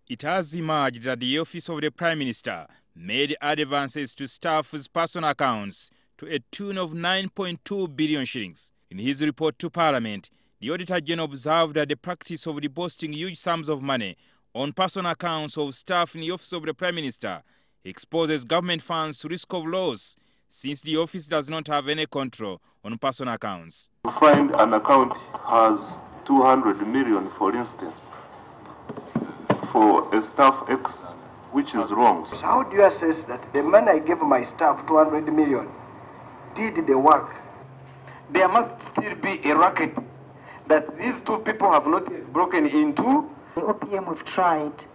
It has emerged that the Office of the Prime Minister made advances to staff's personal accounts to a tune of 9.2 billion shillings. In his report to Parliament, the Auditor General observed that the practice of depositing huge sums of money on personal accounts of staff in the Office of the Prime Minister exposes government funds to risk of loss, since the office does not have any control on personal accounts. To find an account has 200 million, for instance, for a staff X, which is wrong. So how do you assess that the money I gave my staff, 200 million, did the work? There must still be a racket that these two people have not yet broken into. The OPM, we've tried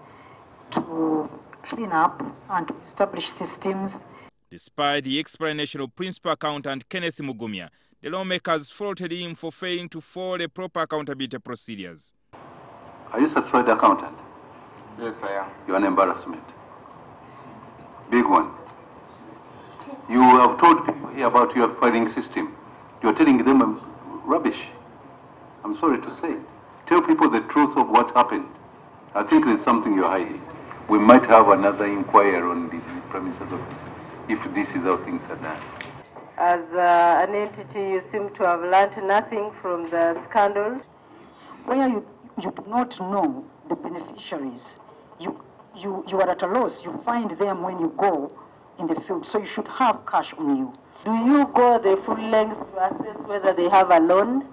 to clean up and to establish systems. Despite the explanation of Principal Accountant Kenneth Mugumya, the lawmakers faulted him for failing to follow the proper accountability procedures. Are you a certified accountant? Yes, I am. You're an embarrassment. Big one. You have told people here about your filing system. You're telling them rubbish. I'm sorry to say. Tell people the truth of what happened. I think there's something you're hiding. We might have another inquiry on the Prime Minister's office if this is how things are done. As an entity, you seem to have learned nothing from the scandals. Where you do not know the beneficiaries, you are at a loss. You find them when you go in the field, so you should have cash on you. Do you go the full length to assess whether they have a loan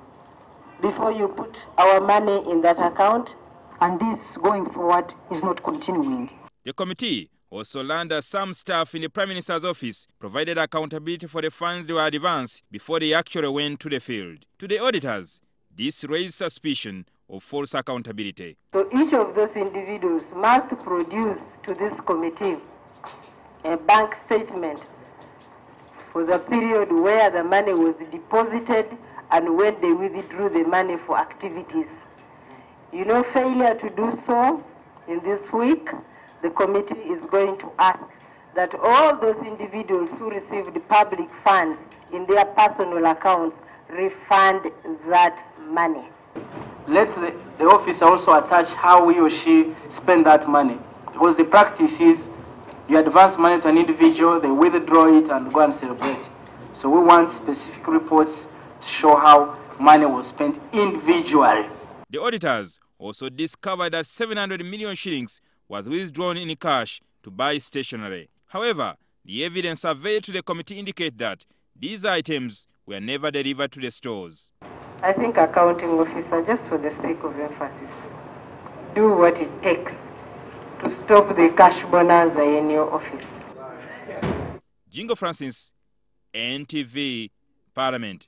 before you put our money in that account? And this, going forward, is not continuing. The committee also learned that some staff in the Prime Minister's office provided accountability for the funds they were advanced before they actually went to the field. To the auditors, this raised suspicion of false accountability. So each of those individuals must produce to this committee a bank statement for the period where the money was deposited and when they withdrew the money for activities. You know, failure to do so in this week, the committee is going to ask that all those individuals who received public funds in their personal accounts refund that money. Let the officer also attach how he or she spend that money. Because the practice is you advance money to an individual, they withdraw it and go and celebrate. So we want specific reports to show how money was spent individually. The auditors also discovered that 700 million shillings was withdrawn in cash to buy stationery. However, the evidence surveyed to the committee indicate that these items were never delivered to the stores. I think, accounting officer, just for the sake of emphasis, do what it takes to stop the cash bonanza in your office. Jingo Francis, NTV Parliament.